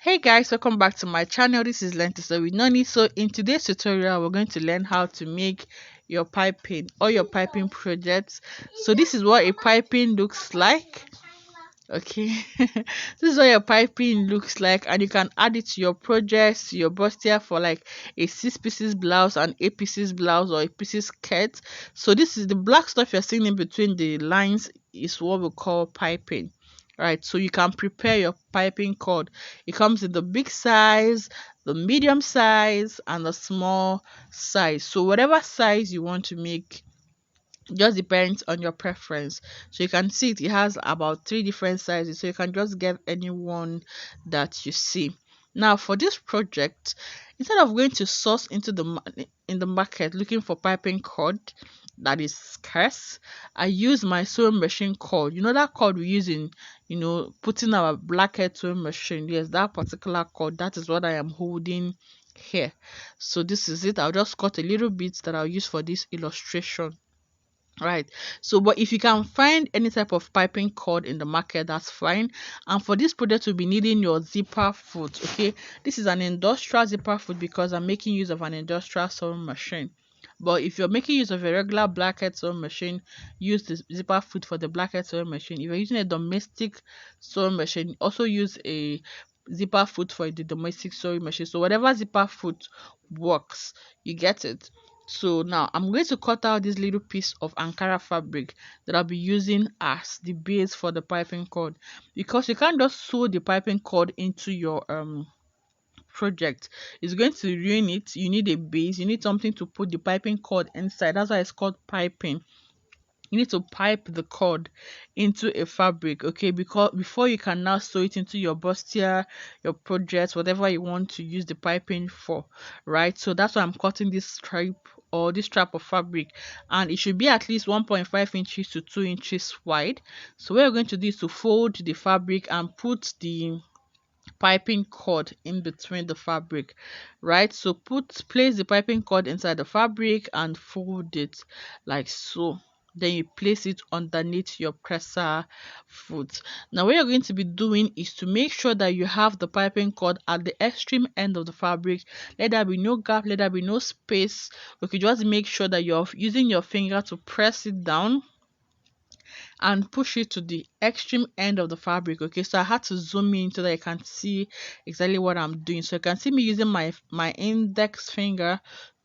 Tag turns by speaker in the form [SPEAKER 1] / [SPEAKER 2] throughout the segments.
[SPEAKER 1] Hey guys, welcome back to my channel. This is Lenti so with Noni. So in today's tutorial we're going to learn how to make your piping or your piping projects. So this is what a piping looks like. Okay. This is what your piping looks like, and you can add it to your projects, to your bustier for like a 6 pieces blouse, an 8 pieces blouse, or a pieces skirt. So this is the black stuff you're seeing in between the lines is what we call piping. Right, so you can prepare your piping cord. It comes in the big size, the medium size, and the small size. So whatever size you want to make just depends on your preference. So you can see it has about 3 different sizes, so you can just get any one that you see. Now for this project, instead of going to source into in the market looking for piping cord that is scarce, I use my sewing machine cord. You know that cord we use in putting our blackhead sewing machine. Yes, that particular cord, that is what I am holding here. So this is it. I'll just cut a little bit that I'll use for this illustration. Right, so but if you can find any type of piping cord in the market, that's fine. And for this project, we'll be needing your zipper foot. Okay, this is an industrial zipper foot because I'm making use of an industrial sewing machine. But if you're making use of a regular blackhead sewing machine, use the zipper foot for the blackhead sewing machine. If you're using a domestic sewing machine, also use a zipper foot for the domestic sewing machine. So whatever zipper foot works, you get it. So now I'm going to cut out this little piece of Ankara fabric that I'll be using as the base for the piping cord, because you can't just sew the piping cord into your project. It's going to ruin it. You need a base, you need something to put the piping cord inside. That's why it's called piping. You need to pipe the cord into a fabric, okay, because before you can now sew it into your bustier, your project, whatever you want to use the piping for, right? So that's why I'm cutting this stripe or this strap of fabric, and it should be at least 1.5 inches to 2 inches wide. So what we're going to do is to fold the fabric and put the piping cord in between the fabric, right? So place the piping cord inside the fabric and fold it like so. Then you place it underneath your presser foot. Now what you're going to be doing is to make sure that you have the piping cord at the extreme end of the fabric. Let there be no gap, let there be no space. Okay, just make sure that you're using your finger to press it down and push it to the extreme end of the fabric. Okay, so I had to zoom in so that you can see exactly what I'm doing. So you can see me using my index finger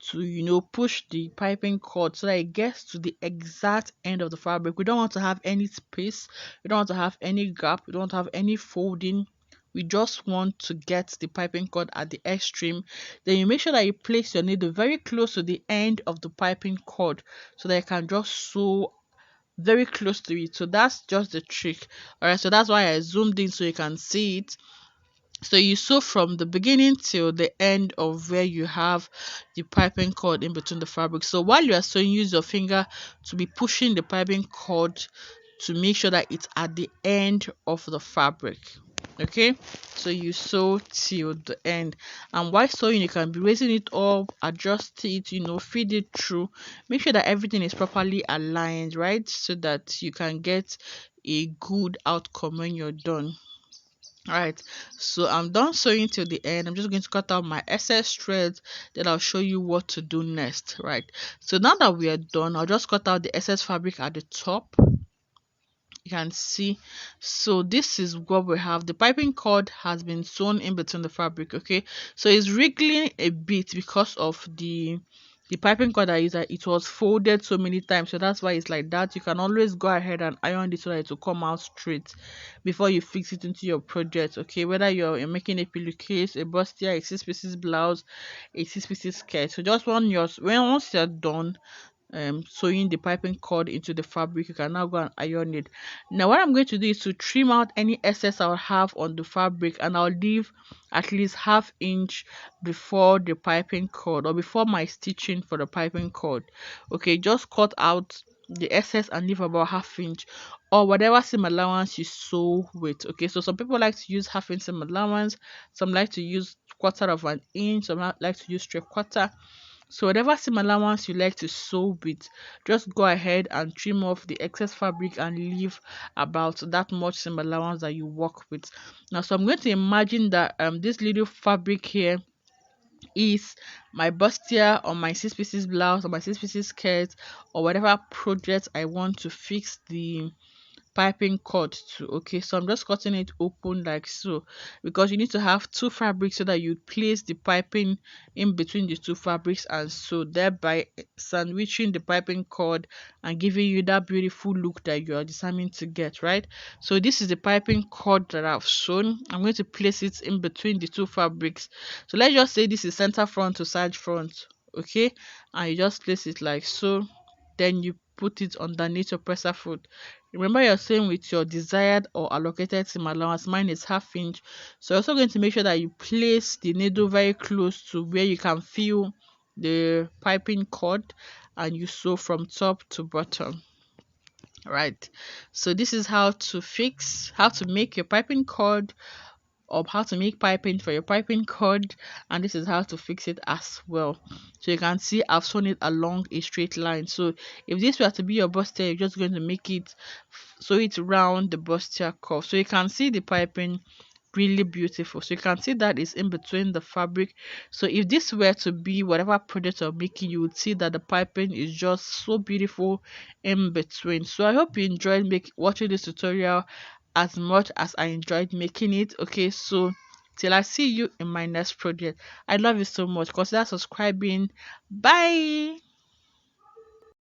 [SPEAKER 1] to push the piping cord so that it gets to the exact end of the fabric. We don't want to have any space, we don't want to have any gap, we don't want to have any folding. We just want to get the piping cord at the extreme. Then you make sure that you place your needle very close to the end of the piping cord so that you can just sew very close to it. So that's just the trick. All right, so that's why I zoomed in so you can see it. So you sew from the beginning till the end of where you have the piping cord in between the fabric. So while you are sewing, use your finger to be pushing the piping cord to make sure that it's at the end of the fabric. Okay, so you sew till the end, and while sewing you can be raising it up, adjust it, feed it through, make sure that everything is properly aligned, right, so that you can get a good outcome when you're done. All right, so I'm done sewing till the end. I'm just going to cut out my excess threads, then I'll show you what to do next. Right, so now that we are done, I'll just cut out the excess fabric at the top. You can see, so this is what we have. The piping cord has been sewn in between the fabric. Okay, so it's wriggling a bit because of the piping cord I use. It was folded so many times, so that's why it's like that. You can always go ahead and iron it so that it will come out straight before you fix it into your project. Okay, whether you're making a pillowcase, a bustier, a 6 pieces blouse, a 6 pieces skirt. So just once you're done sewing the piping cord into the fabric, you can now go and iron it. Now what I'm going to do is to trim out any excess I'll have on the fabric, and I'll leave at least ½ inch before the piping cord or before my stitching for the piping cord. Okay, just cut out the excess and leave about ½ inch or whatever seam allowance you sew with. Okay, so some people like to use ½ inch seam allowance, some like to use 1/4 of an inch, some like to use 3/4. So whatever seam allowance you like to sew with, just go ahead and trim off the excess fabric and leave about that much seam allowance that you work with. Now, so I'm going to imagine that this little fabric here is my bustier or my 6 pieces blouse or my 6 pieces skirt, or whatever project I want to fix the piping cord to. Okay, so I'm just cutting it open like so, because you need to have two fabrics so that you place the piping in between the two fabrics, and so thereby sandwiching the piping cord and giving you that beautiful look that you are determined to get, right? So this is the piping cord that I've sewn. I'm going to place it in between the two fabrics. So let's just say this is center front to side front. Okay, and you just place it like so, then you put it underneath your presser foot. Remember, you're sewing with your desired or allocated seam allowance. Mine is 1/2 inch. So you're also going to make sure that you place the needle very close to where you can feel the piping cord, and you sew from top to bottom. Right. So this is how to make your piping cord, of how to make piping for your piping cord, and this is how to fix it as well. So you can see I've sewn it along a straight line. So if this were to be your bustier, you're just going to make it, sew it round the bustier curve, so you can see the piping really beautiful. So you can see that is in between the fabric. So if this were to be whatever project you're making, you would see that the piping is just so beautiful in between. So I hope you enjoyed watching this tutorial as much as I enjoyed making it. Okay, so till I see you in my next project, I love you so much. Consider subscribing. Bye.